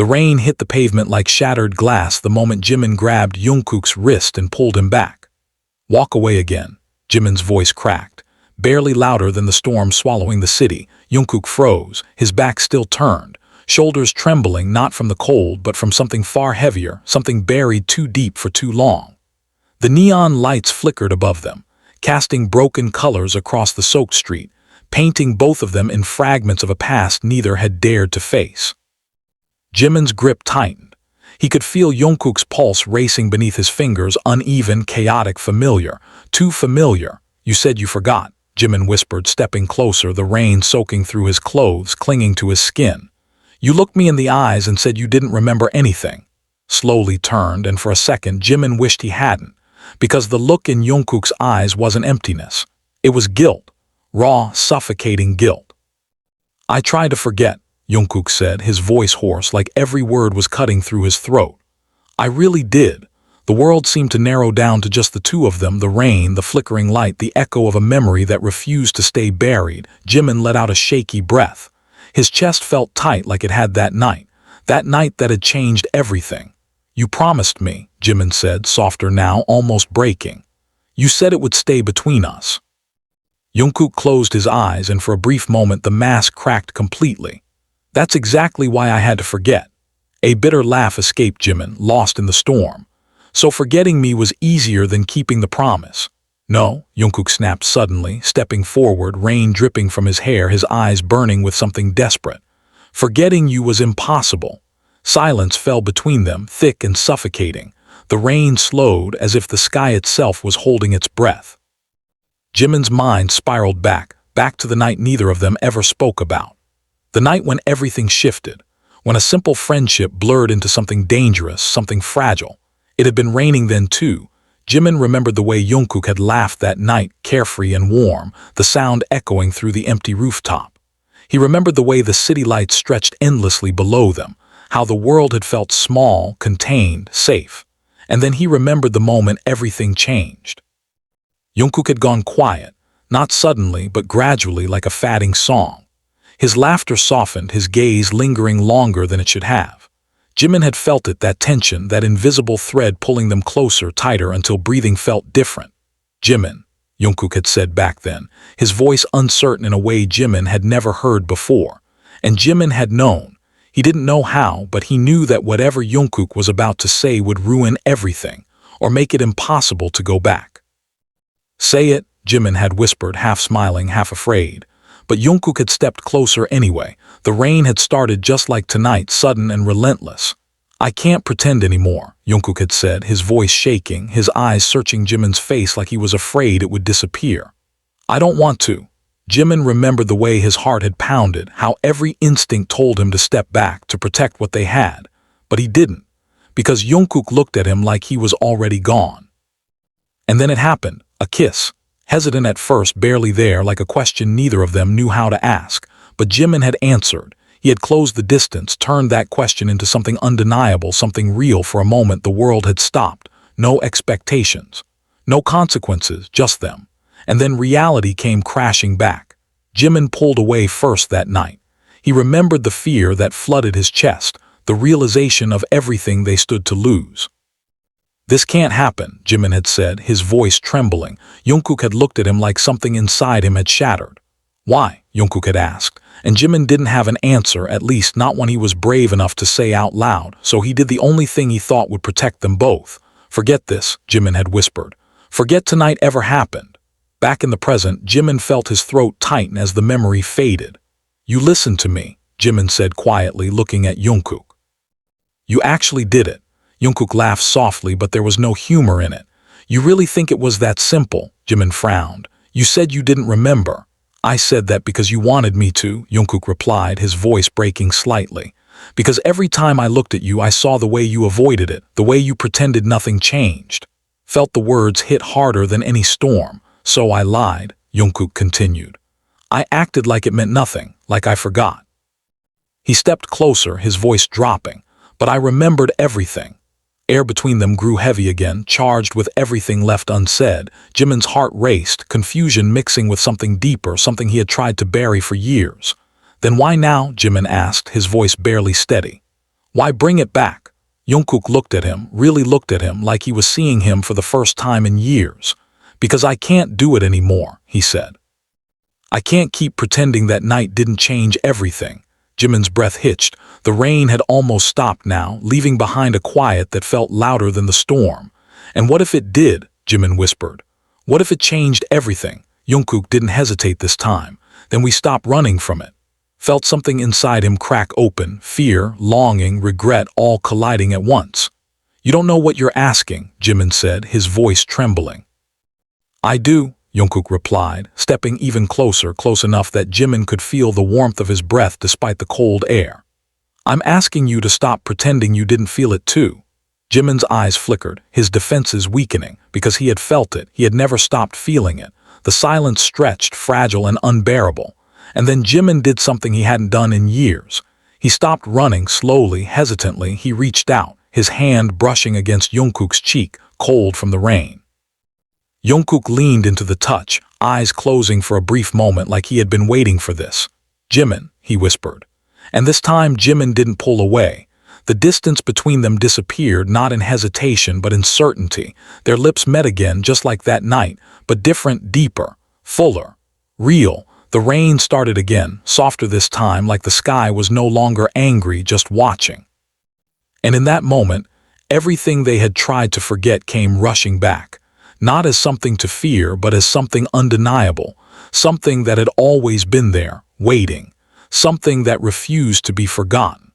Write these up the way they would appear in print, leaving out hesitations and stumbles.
The rain hit the pavement like shattered glass the moment Jimin grabbed Jungkook's wrist and pulled him back. "Walk away again," Jimin's voice cracked. Barely louder than the storm swallowing the city, Jungkook froze, his back still turned, shoulders trembling not from the cold but from something far heavier, something buried too deep for too long. The neon lights flickered above them, casting broken colors across the soaked street, painting both of them in fragments of a past neither had dared to face. Jimin's grip tightened. He could feel Jungkook's pulse racing beneath his fingers, uneven, chaotic, familiar. Too familiar. "You said you forgot," Jimin whispered, stepping closer, the rain soaking through his clothes, clinging to his skin. "You looked me in the eyes and said you didn't remember anything." Slowly turned, and for a second Jimin wished he hadn't, because the look in Jungkook's eyes wasn't emptiness. It was guilt. Raw, suffocating guilt. "I tried to forget," Jungkook said, his voice hoarse, like every word was cutting through his throat. "I really did." The world seemed to narrow down to just the two of them, the rain, the flickering light, the echo of a memory that refused to stay buried. Jimin let out a shaky breath. His chest felt tight like it had that night that had changed everything. "You promised me," Jimin said, softer now, almost breaking. "You said it would stay between us." Jungkook closed his eyes, and for a brief moment the mask cracked completely. "That's exactly why I had to forget." A bitter laugh escaped Jimin, lost in the storm. "So forgetting me was easier than keeping the promise." "No," Jungkook snapped suddenly, stepping forward, rain dripping from his hair, his eyes burning with something desperate. "Forgetting you was impossible." Silence fell between them, thick and suffocating. The rain slowed, as if the sky itself was holding its breath. Jimin's mind spiraled back to the night neither of them ever spoke about. The night when everything shifted, when a simple friendship blurred into something dangerous, something fragile. It had been raining then too. Jimin remembered the way Jungkook had laughed that night, carefree and warm, the sound echoing through the empty rooftop. He remembered the way the city lights stretched endlessly below them, how the world had felt small, contained, safe. And then he remembered the moment everything changed. Jungkook had gone quiet, not suddenly but gradually, like a fading song. His laughter softened, his gaze lingering longer than it should have. Jimin had felt it, that tension, that invisible thread pulling them closer, tighter, until breathing felt different. "Jimin," Jungkook had said back then, his voice uncertain in a way Jimin had never heard before. And Jimin had known. He didn't know how, but he knew that whatever Jungkook was about to say would ruin everything, or make it impossible to go back. "Say it," Jimin had whispered, half smiling, half afraid. But Jungkook had stepped closer anyway. The rain had started just like tonight, sudden and relentless. "I can't pretend anymore," Jungkook had said, his voice shaking, his eyes searching Jimin's face like he was afraid it would disappear. "I don't want to." Jimin remembered the way his heart had pounded, how every instinct told him to step back, to protect what they had. But he didn't, because Jungkook looked at him like he was already gone. And then it happened, a kiss. Hesitant at first, barely there, like a question neither of them knew how to ask. But Jimin had answered. He had closed the distance, turned that question into something undeniable, something real. For a moment the world had stopped. No expectations. No consequences, just them. And then reality came crashing back. Jimin pulled away first that night. He remembered the fear that flooded his chest, the realization of everything they stood to lose. "This can't happen," Jimin had said, his voice trembling. Jungkook had looked at him like something inside him had shattered. "Why?" Jungkook had asked, and Jimin didn't have an answer, at least not one he was brave enough to say out loud, so he did the only thing he thought would protect them both. "Forget this," Jimin had whispered. "Forget tonight ever happened." Back in the present, Jimin felt his throat tighten as the memory faded. "You listened to me," Jimin said quietly, looking at Jungkook. "You actually did it." Jungkook laughed softly, but there was no humor in it. "You really think it was that simple?" Jimin frowned. "You said you didn't remember." "I said that because you wanted me to," Jungkook replied, his voice breaking slightly. "Because every time I looked at you, I saw the way you avoided it, the way you pretended nothing changed." Felt the words hit harder than any storm. "So I lied," Jungkook continued. "I acted like it meant nothing, like I forgot." He stepped closer, his voice dropping. "But I remembered everything." Air between them grew heavy again, charged with everything left unsaid. Jimin's heart raced, confusion mixing with something deeper, something he had tried to bury for years. "Then why now?" Jimin asked, his voice barely steady. Why bring it back? Jungkook looked at him, really looked at him like he was seeing him for the first time in years. Because I can't do it anymore, he said. I can't keep pretending that night didn't change everything. Jimin's breath hitched. The rain had almost stopped now, leaving behind a quiet that felt louder than the storm. And what if it did? Jimin whispered. What if it changed everything? Jungkook didn't hesitate this time. Then we stopped running from it. Felt something inside him crack open, fear, longing, regret all colliding at once. You don't know what you're asking, Jimin said, his voice trembling. I do, Jungkook replied, stepping even closer, close enough that Jimin could feel the warmth of his breath despite the cold air. I'm asking you to stop pretending you didn't feel it too. Jimin's eyes flickered, his defenses weakening, because he had felt it, he had never stopped feeling it. The silence stretched, fragile and unbearable. And then Jimin did something he hadn't done in years. He stopped running, slowly, hesitantly. He reached out, his hand brushing against Jungkook's cheek, cold from the rain. Jungkook leaned into the touch, eyes closing for a brief moment like he had been waiting for this. Jimin, he whispered. And this time Jimin didn't pull away. The distance between them disappeared, not in hesitation but in certainty. Their lips met again just like that night, but different, deeper, fuller, real. The rain started again, softer this time, like the sky was no longer angry, just watching. And in that moment, everything they had tried to forget came rushing back, not as something to fear, but as something undeniable, something that had always been there, waiting, something that refused to be forgotten.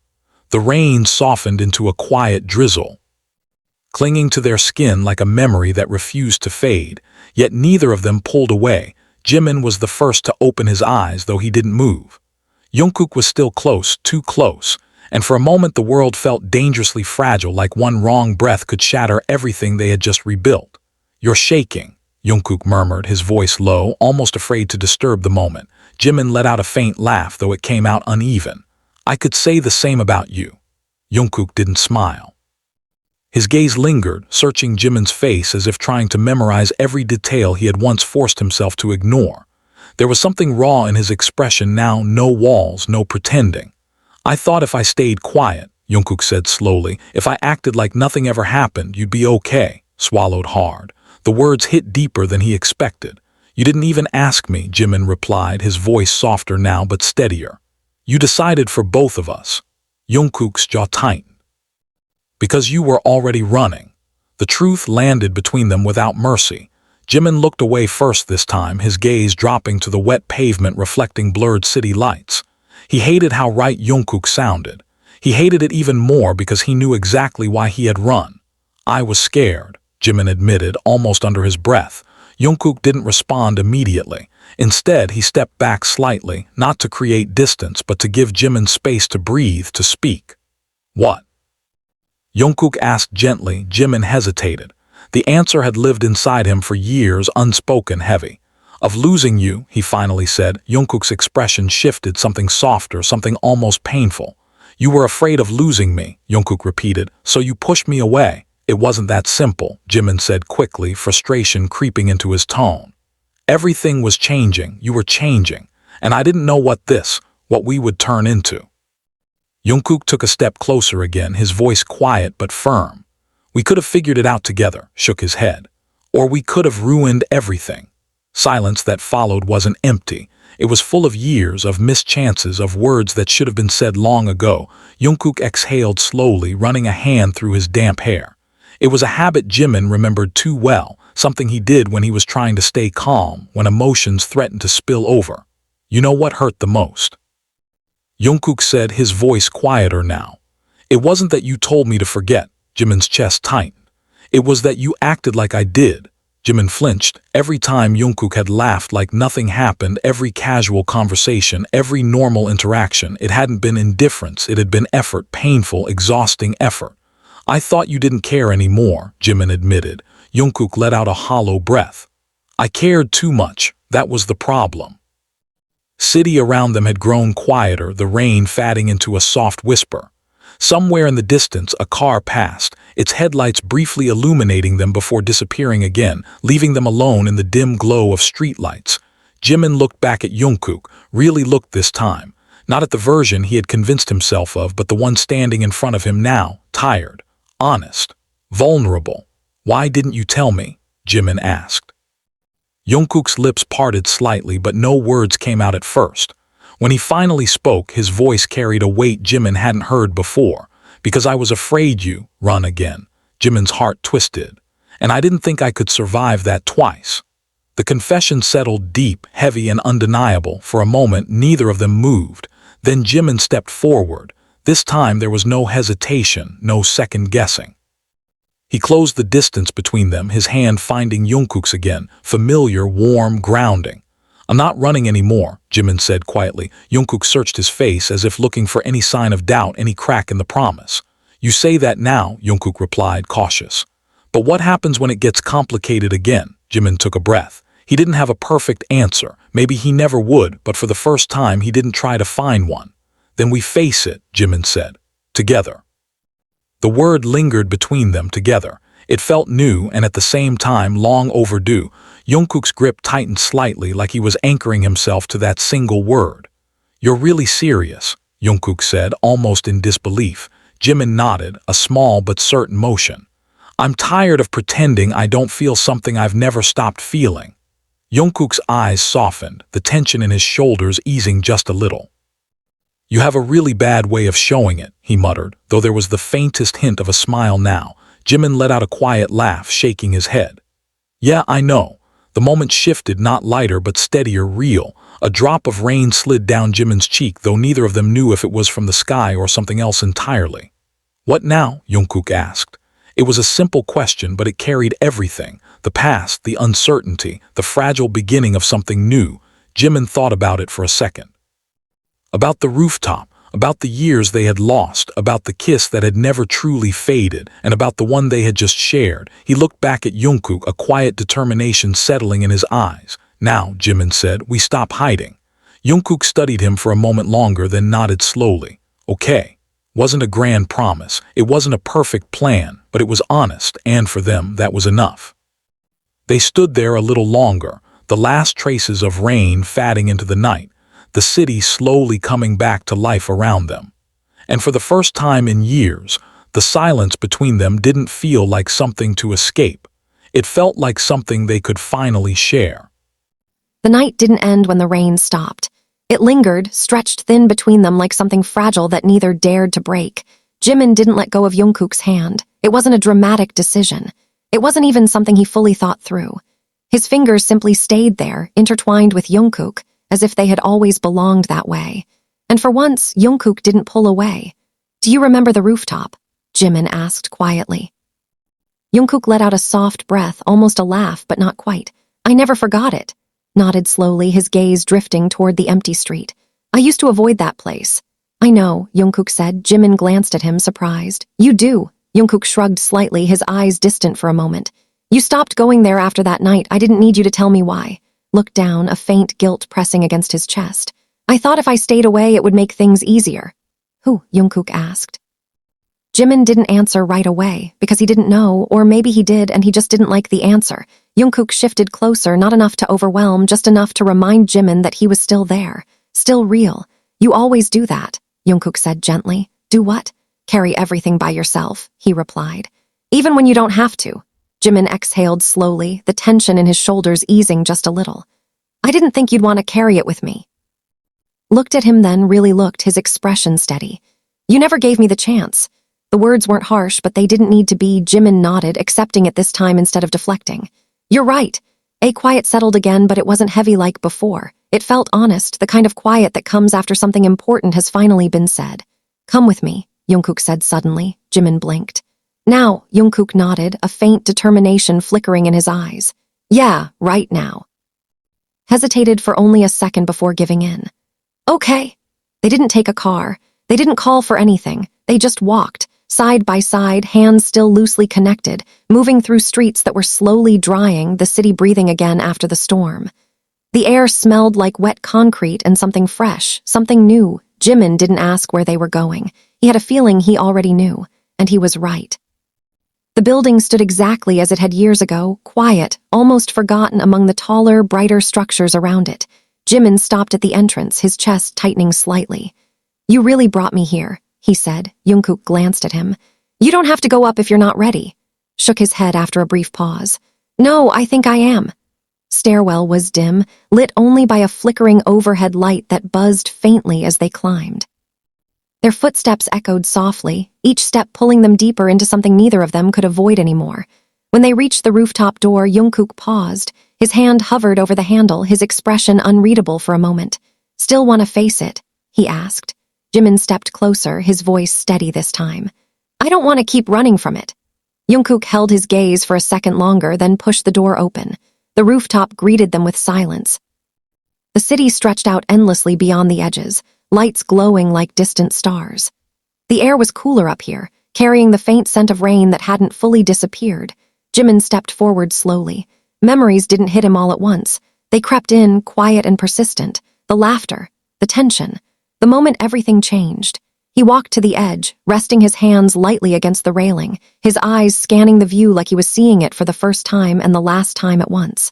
The rain softened into a quiet drizzle, clinging to their skin like a memory that refused to fade, yet neither of them pulled away. Jimin was the first to open his eyes, though he didn't move. Jungkook was still close, too close, and for a moment the world felt dangerously fragile, like one wrong breath could shatter everything they had just rebuilt. You're shaking, Jungkook murmured, his voice low, almost afraid to disturb the moment. Jimin let out a faint laugh, though it came out uneven. I could say the same about you. Jungkook didn't smile. His gaze lingered, searching Jimin's face as if trying to memorize every detail he had once forced himself to ignore. There was something raw in his expression now, no walls, no pretending. I thought if I stayed quiet, Jungkook said slowly, if I acted like nothing ever happened, you'd be okay. Swallowed hard. The words hit deeper than he expected. You didn't even ask me, Jimin replied, his voice softer now but steadier. You decided for both of us. Jungkook's jaw tightened. Because you were already running. The truth landed between them without mercy. Jimin looked away first this time, his gaze dropping to the wet pavement reflecting blurred city lights. He hated how right Jungkook sounded. He hated it even more because he knew exactly why he had run. I was scared, Jimin admitted, almost under his breath. Jungkook didn't respond immediately. Instead, he stepped back slightly, not to create distance, but to give Jimin space to breathe, to speak. What? Jungkook asked gently. Jimin hesitated. The answer had lived inside him for years, unspoken, heavy. Of losing you, he finally said. Jungkook's expression shifted, something softer, something almost painful. You were afraid of losing me, Jungkook repeated, so you pushed me away. It wasn't that simple, Jimin said quickly, frustration creeping into his tone. Everything was changing, you were changing, and I didn't know what we would turn into. Jungkook took a step closer again, his voice quiet but firm. We could have figured it out together, shook his head. Or we could have ruined everything. Silence that followed wasn't empty. It was full of years, of missed chances, of words that should have been said long ago. Jungkook exhaled slowly, running a hand through his damp hair. It was a habit Jimin remembered too well, something he did when he was trying to stay calm, when emotions threatened to spill over. You know what hurt the most? Jungkook said, his voice quieter now. It wasn't that you told me to forget, Jimin's chest tightened. It was that you acted like I did. Jimin flinched. Every time Jungkook had laughed like nothing happened, every casual conversation, every normal interaction, it hadn't been indifference, it had been effort, painful, exhausting effort. I thought you didn't care anymore, Jimin admitted. Jungkook let out a hollow breath. I cared too much, that was the problem. City around them had grown quieter, the rain fading into a soft whisper. Somewhere in the distance, a car passed, its headlights briefly illuminating them before disappearing again, leaving them alone in the dim glow of streetlights. Jimin looked back at Jungkook, really looked this time. Not at the version he had convinced himself of, but the one standing in front of him now, tired, honest, vulnerable. "Why didn't you tell me?" Jimin asked. Jungkook's lips parted slightly, but no words came out at first. When he finally spoke, his voice carried a weight Jimin hadn't heard before. "Because I was afraid you run again." Jimin's heart twisted. "And I didn't think I could survive that twice." The confession settled deep, heavy, and undeniable. For a moment, neither of them moved. Then Jimin stepped forward. This time there was no hesitation, no second-guessing. He closed the distance between them, his hand finding Jungkook's again, familiar, warm, grounding. "I'm not running anymore," Jimin said quietly. Jungkook searched his face as if looking for any sign of doubt, any crack in the promise. "You say that now," Jungkook replied, cautious. "But what happens when it gets complicated again?" Jimin took a breath. He didn't have a perfect answer. Maybe he never would, but for the first time he didn't try to find one. "Then we face it," Jimin said. "Together." The word lingered between them, together. It felt new and at the same time long overdue. Jungkook's grip tightened slightly, like he was anchoring himself to that single word. "You're really serious," Jungkook said, almost in disbelief. Jimin nodded, a small but certain motion. "I'm tired of pretending I don't feel something I've never stopped feeling." Jungkook's eyes softened, the tension in his shoulders easing just a little. "You have a really bad way of showing it," he muttered, though there was the faintest hint of a smile now. Jimin let out a quiet laugh, shaking his head. "Yeah, I know." The moment shifted, not lighter but steadier, real. A drop of rain slid down Jimin's cheek, though neither of them knew if it was from the sky or something else entirely. "What now?" Jungkook asked. It was a simple question, but it carried everything. The past, the uncertainty, the fragile beginning of something new. Jimin thought about it for a second. About the rooftop, about the years they had lost, about the kiss that had never truly faded, and about the one they had just shared. He looked back at Jungkook, a quiet determination settling in his eyes. "Now," Jimin said, "we stop hiding." Jungkook studied him for a moment longer, then nodded slowly. "Okay." Wasn't a grand promise, it wasn't a perfect plan, but it was honest, and for them, that was enough. They stood there a little longer, the last traces of rain fading into the night, the city slowly coming back to life around them. And for the first time in years, the silence between them didn't feel like something to escape. It felt like something they could finally share. The night didn't end when the rain stopped. It lingered, stretched thin between them like something fragile that neither dared to break. Jimin didn't let go of Jungkook's hand. It wasn't a dramatic decision. It wasn't even something he fully thought through. His fingers simply stayed there, intertwined with Jungkook, as if they had always belonged that way. And for once, Jungkook didn't pull away. "Do you remember the rooftop?" Jimin asked quietly. Jungkook let out a soft breath, almost a laugh, but not quite. "I never forgot it," nodded slowly, his gaze drifting toward the empty street. "I used to avoid that place." "I know," Jungkook said. Jimin glanced at him, surprised. "You do." Jungkook shrugged slightly, his eyes distant for a moment. "You stopped going there after that night. I didn't need you to tell me why." Looked down, a faint guilt pressing against his chest. "I thought if I stayed away, it would make things easier." "Who?" Jungkook asked. Jimin didn't answer right away, because he didn't know, or maybe he did and he just didn't like the answer. Jungkook shifted closer, not enough to overwhelm, just enough to remind Jimin that he was still there, still real. "You always do that," Jungkook said gently. "Do what?" "Carry everything by yourself," he replied. "Even when you don't have to." Jimin exhaled slowly, the tension in his shoulders easing just a little. "I didn't think you'd want to carry it with me." Looked at him then, really looked, his expression steady. "You never gave me the chance." The words weren't harsh, but they didn't need to be. Jimin nodded, accepting it this time instead of deflecting. "You're right." A quiet settled again, but it wasn't heavy like before. It felt honest, the kind of quiet that comes after something important has finally been said. "Come with me," Jungkook said suddenly. Jimin blinked. "Now," Jungkook nodded, a faint determination flickering in his eyes. "Yeah, right now." Hesitated for only a second before giving in. "Okay." They didn't take a car. They didn't call for anything. They just walked, side by side, hands still loosely connected, moving through streets that were slowly drying, the city breathing again after the storm. The air smelled like wet concrete and something fresh, something new. Jimin didn't ask where they were going. He had a feeling he already knew, and he was right. The building stood exactly as it had years ago, quiet, almost forgotten among the taller, brighter structures around it. Jimin stopped at the entrance, his chest tightening slightly. "You really brought me here," he said. Jungkook glanced at him. "You don't have to go up if you're not ready." Shook his head after a brief pause. "No, I think I am." Stairwell was dim, lit only by a flickering overhead light that buzzed faintly as they climbed. Their footsteps echoed softly, each step pulling them deeper into something neither of them could avoid anymore. When they reached the rooftop door, Jungkook paused. His hand hovered over the handle, his expression unreadable for a moment. "Still want to face it?" he asked. Jimin stepped closer, his voice steady this time. "I don't want to keep running from it." Jungkook held his gaze for a second longer, then pushed the door open. The rooftop greeted them with silence. The city stretched out endlessly beyond the edges, lights glowing like distant stars. The air was cooler up here, carrying the faint scent of rain that hadn't fully disappeared. Jimin stepped forward slowly. Memories didn't hit him all at once. They crept in, quiet and persistent. The laughter, the tension. The moment everything changed. He walked to the edge, resting his hands lightly against the railing, his eyes scanning the view like he was seeing it for the first time and the last time at once.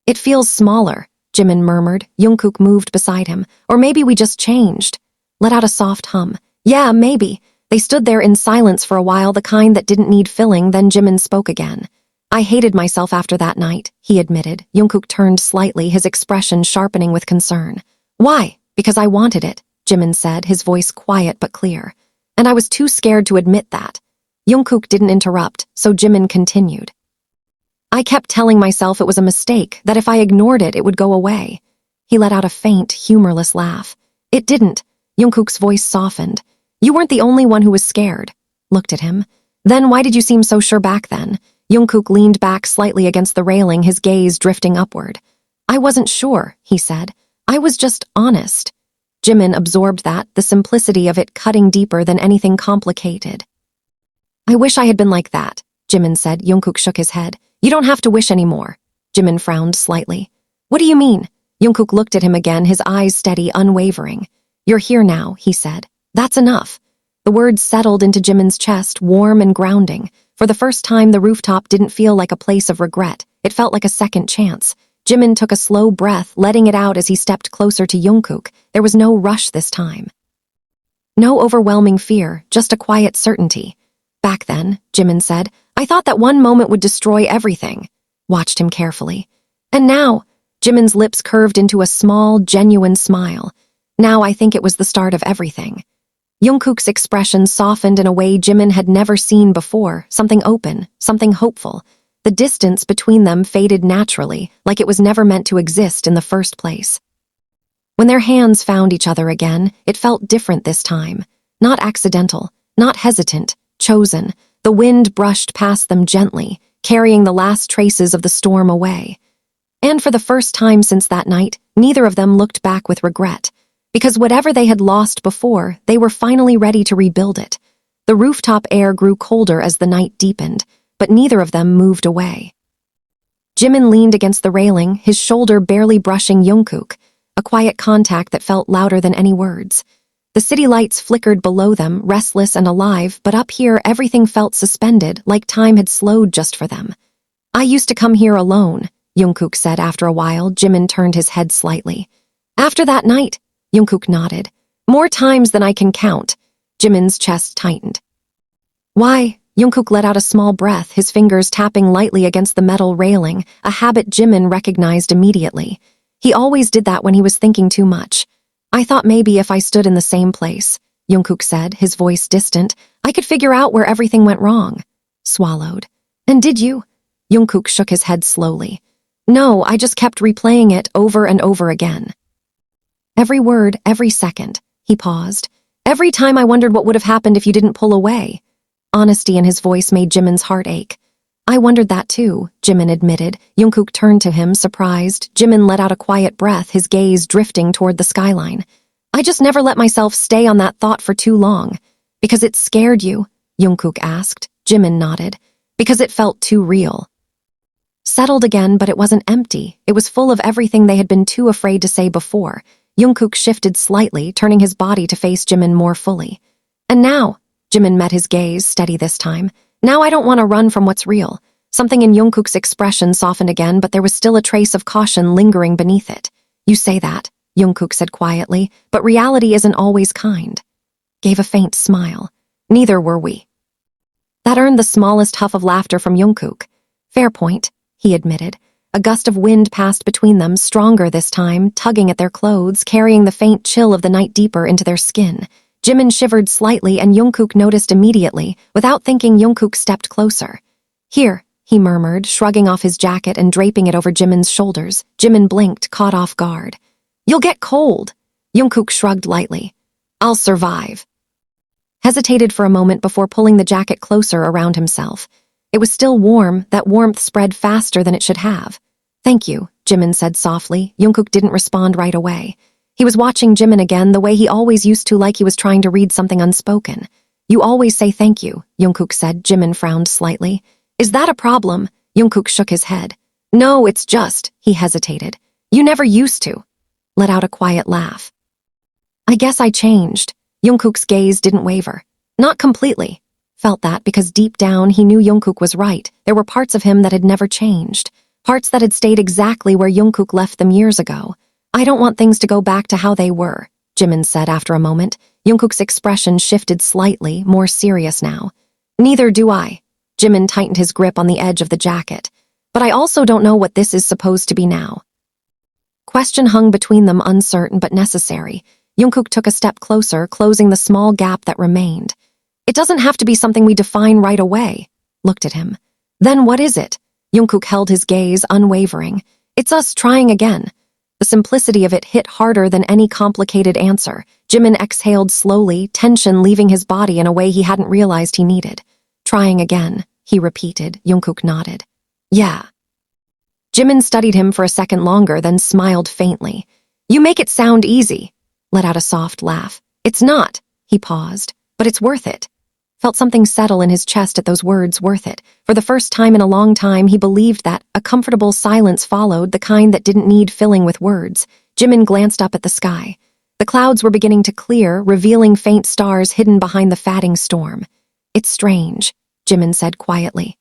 "It feels smaller," Jimin murmured. Jungkook moved beside him. "Or maybe we just changed." Let out a soft hum. "Yeah, maybe." They stood there in silence for a while, the kind that didn't need filling, then Jimin spoke again. "I hated myself after that night," he admitted. Jungkook turned slightly, his expression sharpening with concern. "Why?" "Because I wanted it," Jimin said, his voice quiet but clear. "And I was too scared to admit that." Jungkook didn't interrupt, so Jimin continued. "I kept telling myself it was a mistake, that if I ignored it, it would go away." He let out a faint, humorless laugh. "It didn't." Jungkook's voice softened. "You weren't the only one who was scared." Looked at him. "Then why did you seem so sure back then?" Jungkook leaned back slightly against the railing, his gaze drifting upward. "I wasn't sure," he said. "I was just honest." Jimin absorbed that, the simplicity of it cutting deeper than anything complicated. "I wish I had been like that," Jimin said. Jungkook shook his head. "You don't have to wish anymore." Jimin frowned slightly. "What do you mean?" Jungkook looked at him again, his eyes steady, unwavering. "You're here now," he said. "That's enough." The words settled into Jimin's chest, warm and grounding. For the first time, the rooftop didn't feel like a place of regret. It felt like a second chance. Jimin took a slow breath, letting it out as he stepped closer to Jungkook. There was no rush this time. No overwhelming fear, just a quiet certainty. "Back then," Jimin said, "I thought that one moment would destroy everything." Watched him carefully. "And now," Jimin's lips curved into a small, genuine smile. "Now I think it was the start of everything." Jungkook's expression softened in a way Jimin had never seen before, something open, something hopeful. The distance between them faded naturally, like it was never meant to exist in the first place. When their hands found each other again, it felt different this time. Not accidental, not hesitant, chosen. The wind brushed past them gently, carrying the last traces of the storm away. And for the first time since that night, neither of them looked back with regret. Because whatever they had lost before, they were finally ready to rebuild it. The rooftop air grew colder as the night deepened, but neither of them moved away. Jimin leaned against the railing, his shoulder barely brushing Jungkook, a quiet contact that felt louder than any words. The city lights flickered below them, restless and alive, but up here everything felt suspended, like time had slowed just for them. "I used to come here alone," Jungkook said after a while. Jimin turned his head slightly. "After that night," Jungkook nodded. "More times than I can count." Jimin's chest tightened. "Why?" Jungkook let out a small breath, his fingers tapping lightly against the metal railing, a habit Jimin recognized immediately. He always did that when he was thinking too much. "I thought maybe if I stood in the same place," Jungkook said, his voice distant, "I could figure out where everything went wrong." Swallowed. "And did you?" Jungkook shook his head slowly. "No, I just kept replaying it over and over again." "Every word, every second." He paused. "Every time I wondered what would have happened if you didn't pull away." Honesty in his voice made Jimin's heart ache. "I wondered that too," Jimin admitted. Jungkook turned to him, surprised. Jimin let out a quiet breath, his gaze drifting toward the skyline. "I just never let myself stay on that thought for too long." "Because it scared you?" Jungkook asked. Jimin nodded. "Because it felt too real." Settled again, but it wasn't empty. It was full of everything they had been too afraid to say before. Jungkook shifted slightly, turning his body to face Jimin more fully. "And now," Jimin met his gaze, steady this time. "Now I don't want to run from what's real." Something in Jungkook's expression softened again, but there was still a trace of caution lingering beneath it. You say that, Jungkook said quietly, but reality isn't always kind. Gave a faint smile. Neither were we. That earned the smallest huff of laughter from Jungkook. Fair point, he admitted. A gust of wind passed between them, stronger this time, tugging at their clothes, carrying the faint chill of the night deeper into their skin. Jimin shivered slightly and Jungkook noticed immediately. Without thinking, Jungkook stepped closer. Here, he murmured, shrugging off his jacket and draping it over Jimin's shoulders. Jimin blinked, caught off guard. You'll get cold. Jungkook shrugged lightly. I'll survive. Hesitated for a moment before pulling the jacket closer around himself. It was still warm, that warmth spread faster than it should have. Thank you, Jimin said softly. Jungkook didn't respond right away. He was watching Jimin again the way he always used to, like he was trying to read something unspoken. You always say thank you, Jungkook said. Jimin frowned slightly. Is that a problem? Jungkook shook his head. No, it's just, he hesitated. You never used to. Let out a quiet laugh. I guess I changed. Jungkook's gaze didn't waver. Not completely. Felt that because deep down he knew Jungkook was right. There were parts of him that had never changed. Parts that had stayed exactly where Jungkook left them years ago. I don't want things to go back to how they were, Jimin said after a moment. Jungkook's expression shifted slightly, more serious now. Neither do I. Jimin tightened his grip on the edge of the jacket. But I also don't know what this is supposed to be now. Question hung between them, uncertain but necessary. Jungkook took a step closer, closing the small gap that remained. It doesn't have to be something we define right away. Looked at him. Then what is it? Jungkook held his gaze, unwavering. It's us trying again. The simplicity of it hit harder than any complicated answer. Jimin exhaled slowly, tension leaving his body in a way he hadn't realized he needed. Trying again, he repeated. Jungkook nodded. Yeah. Jimin studied him for a second longer, then smiled faintly. You make it sound easy. Let out a soft laugh. It's not. He paused. But it's worth it. Felt something settle in his chest at those words, worth it. For the first time in a long time, he believed that. A comfortable silence followed, the kind that didn't need filling with words. Jimin glanced up at the sky. The clouds were beginning to clear, revealing faint stars hidden behind the fatting storm. It's strange, Jimin said quietly.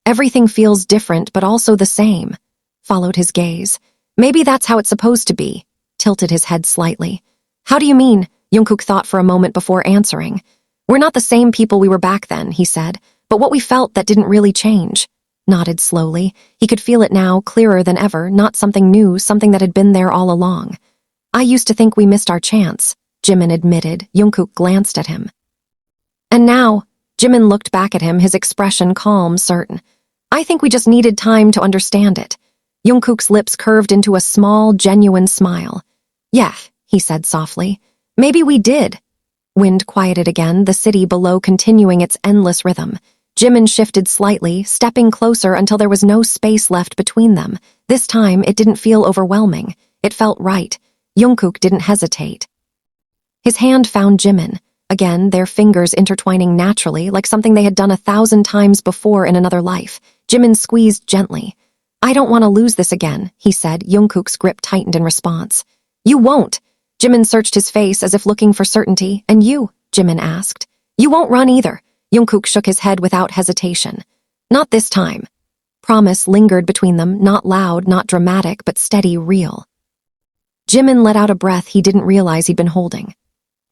Everything feels different, but also the same. Followed his gaze. Maybe that's how it's supposed to be. Tilted his head slightly. How do you mean? Jungkook thought for a moment before answering. We're not the same people we were back then, he said, but what we felt that didn't really change. Nodded slowly. He could feel it now, clearer than ever, not something new, something that had been there all along. I used to think we missed our chance, Jimin admitted. Jungkook glanced at him. And now, Jimin looked back at him, his expression calm, certain. I think we just needed time to understand it. Jungkook's lips curved into a small, genuine smile. Yeah, he said softly. Maybe we did. Wind quieted again, the city below continuing its endless rhythm. Jimin shifted slightly, stepping closer until there was no space left between them. This time, it didn't feel overwhelming. It felt right. Jungkook didn't hesitate. His hand found Jimin. Again, their fingers intertwining naturally, like something they had done 1,000 times before in another life. Jimin squeezed gently. I don't want to lose this again, he said. Jungkook's grip tightened in response. You won't. Jimin searched his face as if looking for certainty. And you? Jimin asked. You won't run either. Jungkook shook his head without hesitation. Not this time. Promise lingered between them, not loud, not dramatic, but steady, real. Jimin let out a breath he didn't realize he'd been holding.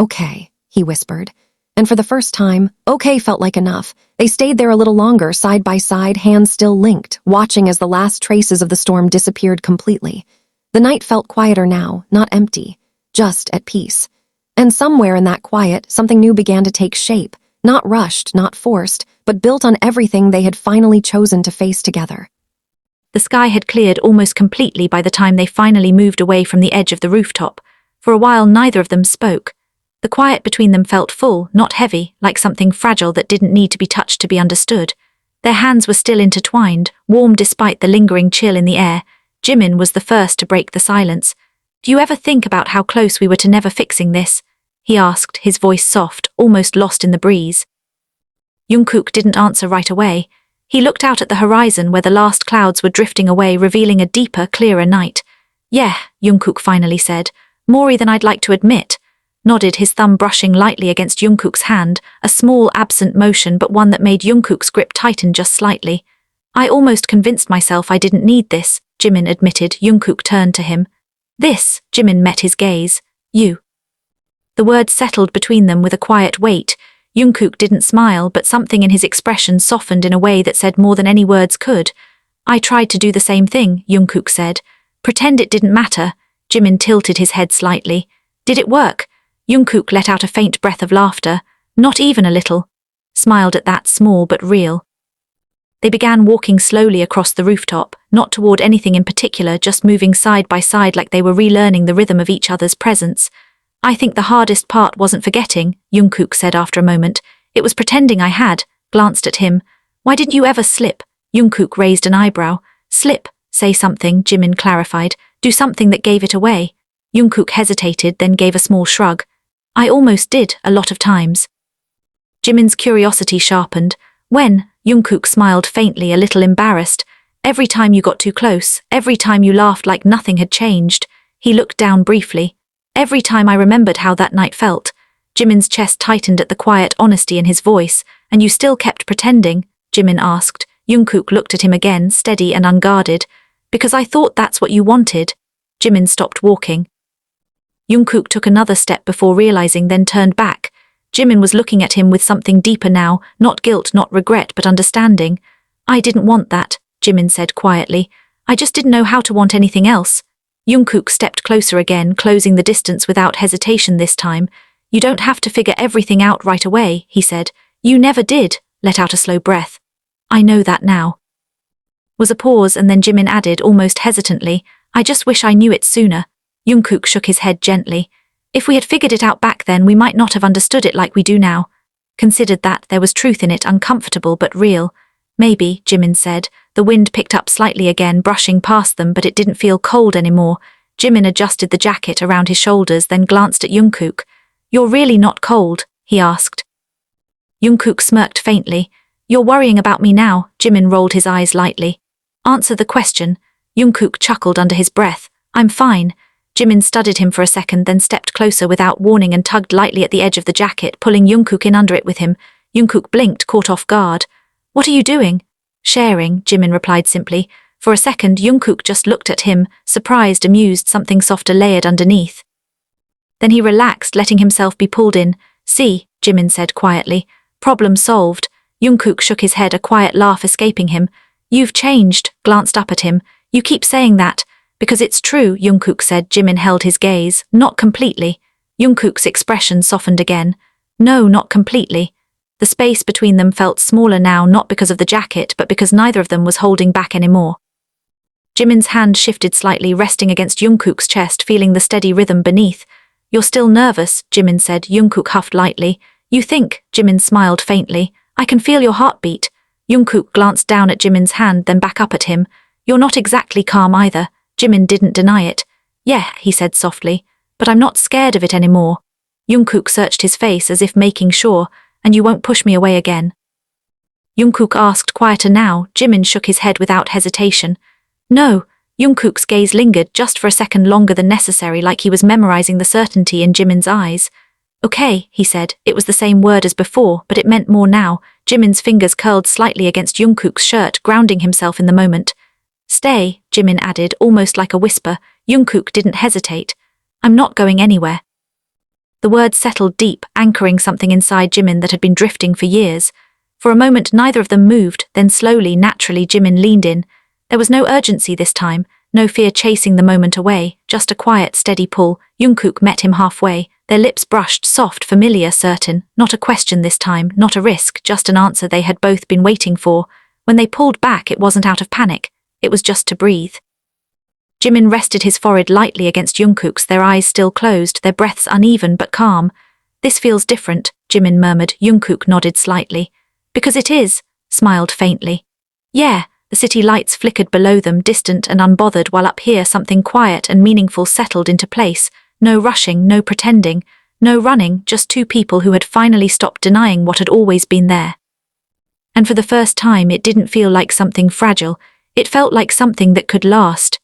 Okay, he whispered. And for the first time, okay felt like enough. They stayed there a little longer, side by side, hands still linked, watching as the last traces of the storm disappeared completely. The night felt quieter now, not empty, just at peace. And somewhere in that quiet, something new began to take shape, not rushed, not forced, but built on everything they had finally chosen to face together. The sky had cleared almost completely by the time they finally moved away from the edge of the rooftop. For a while, neither of them spoke. The quiet between them felt full, not heavy, like something fragile that didn't need to be touched to be understood. Their hands were still intertwined, warm despite the lingering chill in the air. Jimin was the first to break the silence. Do you ever think about how close we were to never fixing this? He asked, his voice soft, almost lost in the breeze. Jungkook didn't answer right away. He looked out at the horizon where the last clouds were drifting away, revealing a deeper, clearer night. Yeah, Jungkook finally said, more than I'd like to admit. Nodded, his thumb brushing lightly against Jungkook's hand, a small, absent motion but one that made Jungkook's grip tighten just slightly. I almost convinced myself I didn't need this, Jimin admitted. Jungkook turned to him. This, Jimin met his gaze. You. The words settled between them with a quiet weight. Jungkook didn't smile, but something in his expression softened in a way that said more than any words could. I tried to do the same thing, Jungkook said. Pretend it didn't matter. Jimin tilted his head slightly. Did it work? Jungkook let out a faint breath of laughter. Not even a little. Smiled at that, small but real. They began walking slowly across the rooftop, not toward anything in particular, just moving side by side like they were relearning the rhythm of each other's presence. I think the hardest part wasn't forgetting, Jungkook said after a moment. It was pretending I had, glanced at him. Why didn't you ever slip? Jungkook raised an eyebrow. Slip, say something, Jimin clarified. Do something that gave it away. Jungkook hesitated, then gave a small shrug. I almost did, a lot of times. Jimin's curiosity sharpened. When? Jungkook smiled faintly, a little embarrassed. Every time you got too close, every time you laughed like nothing had changed. He looked down briefly. Every time I remembered how that night felt. Jimin's chest tightened at the quiet honesty in his voice. And you still kept pretending? Jimin asked. Jungkook looked at him again, steady and unguarded. Because I thought that's what you wanted. Jimin stopped walking. Jungkook took another step before realizing, then turned back. Jimin was looking at him with something deeper now, not guilt, not regret, but understanding. I didn't want that, Jimin said quietly. I just didn't know how to want anything else. Jungkook stepped closer again, closing the distance without hesitation this time. You don't have to figure everything out right away, he said. You never did, let out a slow breath. I know that now. Was a pause, and then Jimin added almost hesitantly, I just wish I knew it sooner. Jungkook shook his head gently. If we had figured it out back then, we might not have understood it like we do now. Considered that, there was truth in it, uncomfortable but real. Maybe, Jimin said. The wind picked up slightly again, brushing past them, but it didn't feel cold anymore. Jimin adjusted the jacket around his shoulders, then glanced at Jungkook. You're really not cold? He asked. Jungkook smirked faintly. You're worrying about me now, Jimin rolled his eyes lightly. Answer the question. Jungkook chuckled under his breath. I'm fine. Jimin studied him for a second, then stepped closer without warning and tugged lightly at the edge of the jacket, pulling Jungkook in under it with him. Jungkook blinked, caught off guard. What are you doing? Sharing, Jimin replied simply. For a second, Jungkook just looked at him, surprised, amused, something softer layered underneath. Then he relaxed, letting himself be pulled in. See, Jimin said quietly. Problem solved. Jungkook shook his head, a quiet laugh escaping him. You've changed, glanced up at him. You keep saying that. Because it's true, Jungkook said. Jimin held his gaze. Not completely. Jungkook's expression softened again. No, not completely. The space between them felt smaller now, not because of the jacket, but because neither of them was holding back anymore. Jimin's hand shifted slightly, resting against Jungkook's chest, feeling the steady rhythm beneath. You're still nervous, Jimin said. Jungkook huffed lightly. You think, Jimin smiled faintly. I can feel your heartbeat. Jungkook glanced down at Jimin's hand, then back up at him. You're not exactly calm either. Jimin didn't deny it. Yeah, he said softly, but I'm not scared of it anymore. Jungkook searched his face as if making sure, and you won't push me away again? Jungkook asked, quieter now. Jimin shook his head without hesitation. No. Jungkook's gaze lingered just for a second longer than necessary, like he was memorizing the certainty in Jimin's eyes. Okay, he said. It was the same word as before, but it meant more now. Jimin's fingers curled slightly against Jungkook's shirt, grounding himself in the moment. Stay, Jimin added, almost like a whisper. Jungkook didn't hesitate. I'm not going anywhere. The words settled deep, anchoring something inside Jimin that had been drifting for years. For a moment neither of them moved, then slowly, naturally, Jimin leaned in. There was no urgency this time, no fear chasing the moment away, just a quiet, steady pull. Jungkook met him halfway, their lips brushed, soft, familiar, certain. Not a question this time, not a risk, just an answer they had both been waiting for. When they pulled back, it wasn't out of panic. It was just to breathe. Jimin rested his forehead lightly against Jungkook's, their eyes still closed, their breaths uneven but calm. This feels different, Jimin murmured. Jungkook nodded slightly. Because it is, smiled faintly. Yeah, the city lights flickered below them, distant and unbothered, while up here something quiet and meaningful settled into place. No rushing, no pretending, no running, just two people who had finally stopped denying what had always been there. And for the first time it didn't feel like something fragile. It felt like something that could last.